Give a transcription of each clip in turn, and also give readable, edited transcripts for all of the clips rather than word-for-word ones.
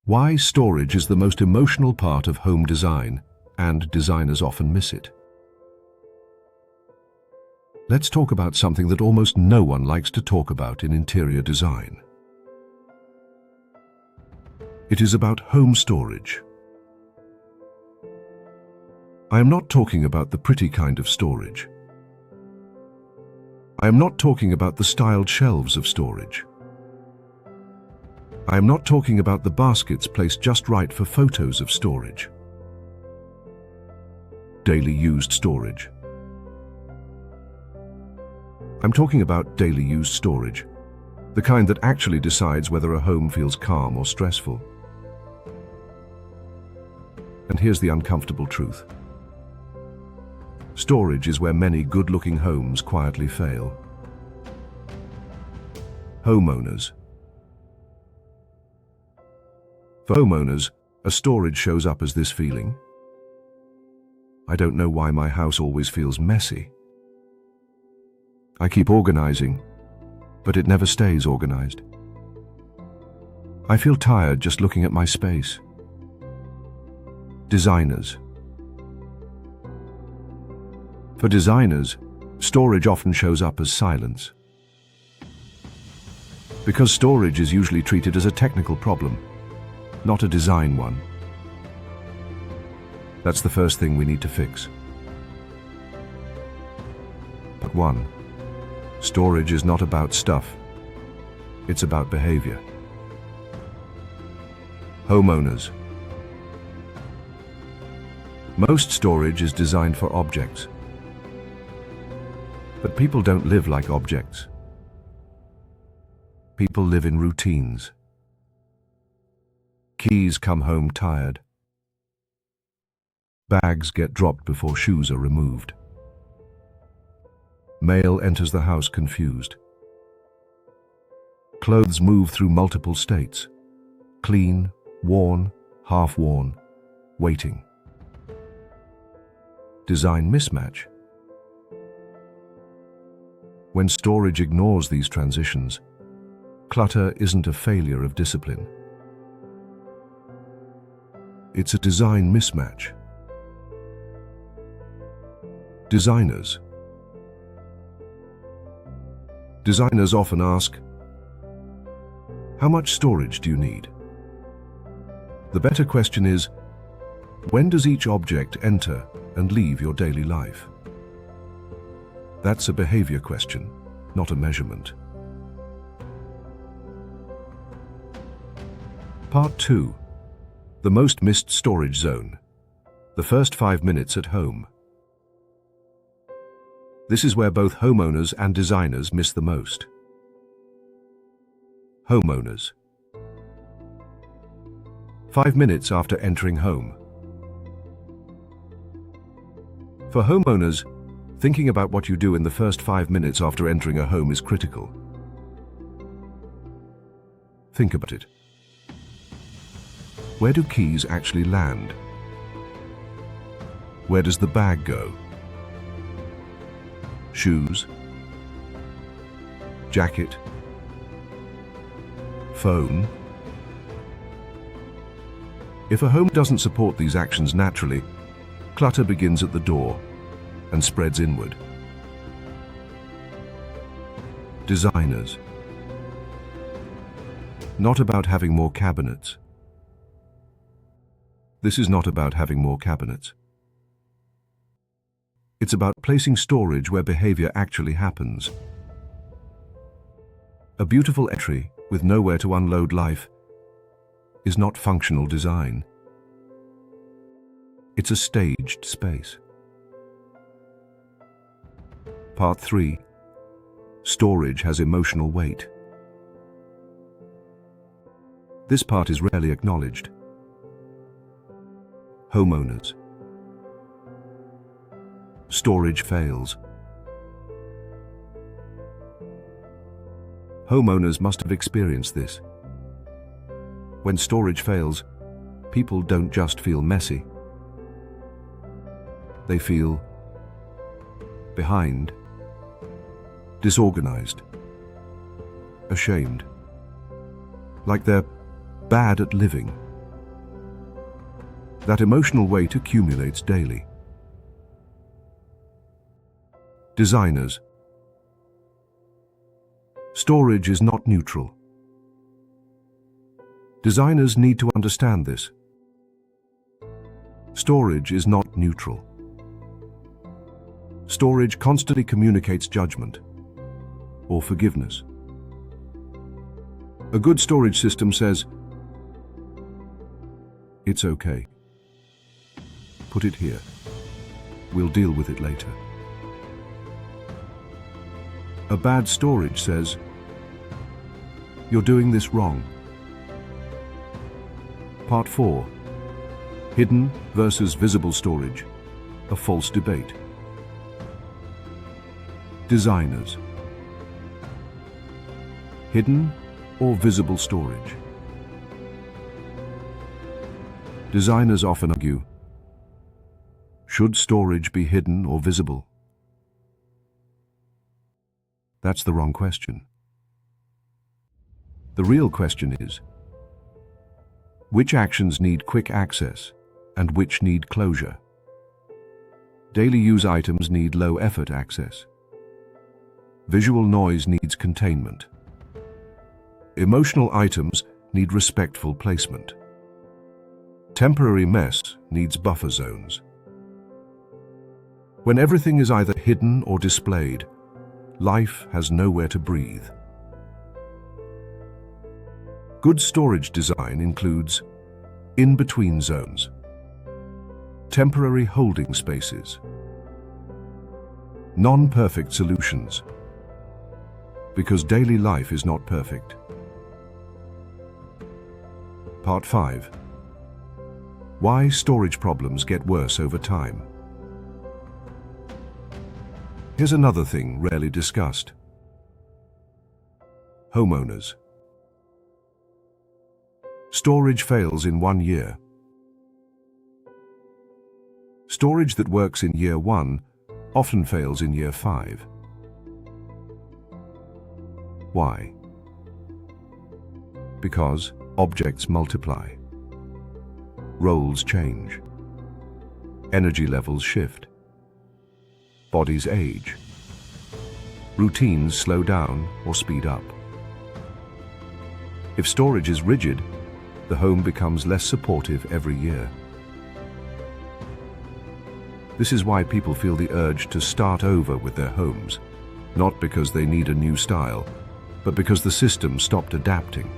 Why storage is the most emotional part of home design, and designers often miss it. Let's talk about something that almost no one likes to talk about in interior design. It is about home storage. I am not talking about the pretty kind of storage. I am not talking about the styled shelves of storage. I am not talking about the baskets placed just right for photos of storage. Daily used storage. I'm talking about daily used storage, the kind that actually decides whether a home feels calm or stressful. And here's the uncomfortable truth. Storage is where many good-looking homes quietly fail. Homeowners. For homeowners, a storage shows up as this feeling. I don't know why my house always feels messy. I keep organizing, but it never stays organized. I feel tired just looking at my space. Designers. For designers, storage often shows up as silence. Because storage is usually treated as a technical problem, not a design one. That's the first thing we need to fix. But one, storage is not about stuff. It's about behavior. Homeowners. Most storage is designed for objects. But people don't live like objects. People live in routines. Keys come home tired. Bags get dropped before shoes are removed. Mail enters the house confused. Clothes move through multiple states: clean, worn, half-worn, waiting. Design mismatch. When storage ignores these transitions, clutter isn't a failure of discipline. It's a design mismatch. Designers. Designers often ask, how much storage do you need? The better question is, when does each object enter and leave your daily life? That's a behavior question, not a measurement. Part 2. The most missed storage zone. The first 5 minutes at home. This is where both homeowners and designers miss the most. Homeowners. 5 minutes after entering home. For homeowners, thinking about what you do in the first 5 minutes after entering a home is critical. Think about it. Where do keys actually land? Where does the bag go? Shoes? Jacket? Phone? If a home doesn't support these actions naturally, clutter begins at the door and spreads inward. Designers. Not about having more cabinets. This is not about having more cabinets. It's about placing storage where behavior actually happens. A beautiful entry with nowhere to unload life is not functional design. It's a staged space. Part 3. Storage has emotional weight. This part is rarely acknowledged. Homeowners. Storage fails. Homeowners must have experienced this. When storage fails, people don't just feel messy. They feel behind, disorganized, ashamed, like they're bad at living. That emotional weight accumulates daily. Designers. Storage is not neutral. Designers need to understand this. Storage is not neutral. Storage constantly communicates judgment or forgiveness. A good storage system says, "It's okay. Put it here. We'll deal with it later." A bad storage says, "You're doing this wrong." Part 4. Hidden versus visible storage, a false debate. Designers. Hidden or visible storage? Designers often argue, should storage be hidden or visible? That's the wrong question. The real question is, which actions need quick access and which need closure? Daily use items need low-effort access. Visual noise needs containment. Emotional items need respectful placement. Temporary mess needs buffer zones. When everything is either hidden or displayed, life has nowhere to breathe. Good storage design includes in-between zones, temporary holding spaces, non-perfect solutions, because daily life is not perfect. Part 5. Why storage problems get worse over time. Here's another thing rarely discussed. Homeowners. Storage fails in 1 year. Storage that works in year 1 often fails in year 5. Why? Because objects multiply. Roles change. Energy levels shift. Bodies age. Routines slow down or speed up. If storage is rigid, the home becomes less supportive every year. This is why people feel the urge to start over with their homes, not because they need a new style, but because the system stopped adapting.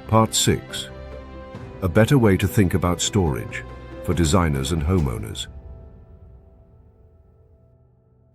Part 6. A better way to think about storage for designers and homeowners.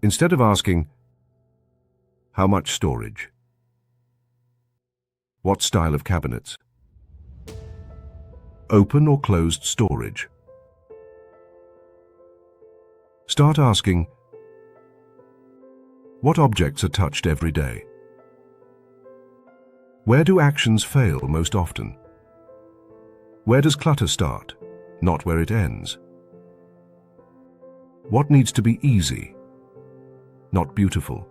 Instead of asking, how much storage? What style of cabinets? Open or closed storage? Start asking, what objects are touched every day? Where do actions fail most often? Where does clutter start, not where it ends? What needs to be easy, not beautiful?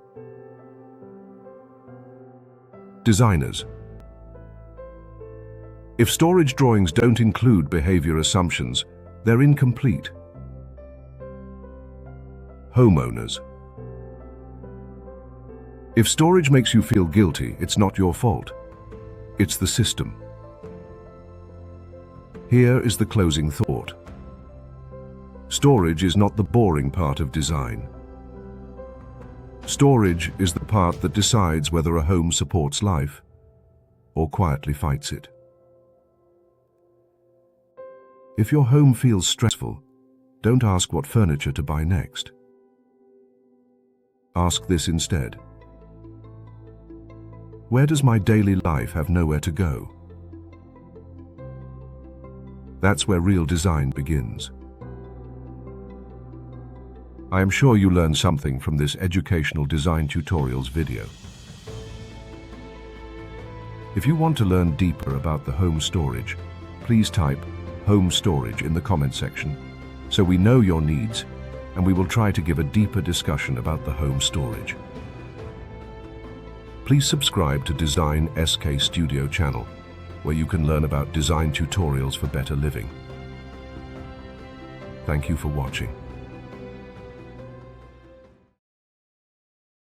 Designers. If storage drawings don't include behavior assumptions, they're incomplete. Homeowners. If storage makes you feel guilty, it's not your fault. It's the system. Here is the closing thought. Storage is not the boring part of design. Storage is the part that decides whether a home supports life or quietly fights it. If your home feels stressful, don't ask what furniture to buy next. Ask this instead. Where does my daily life have nowhere to go? That's where real design begins. I am sure you learned something from this educational design tutorials video. If you want to learn deeper about the home storage, please type home storage in the comment section so we know your needs, and we will try to give a deeper discussion about the home storage. Please subscribe to Design SK Studio channel where you can learn about design tutorials for better living. Thank you for watching.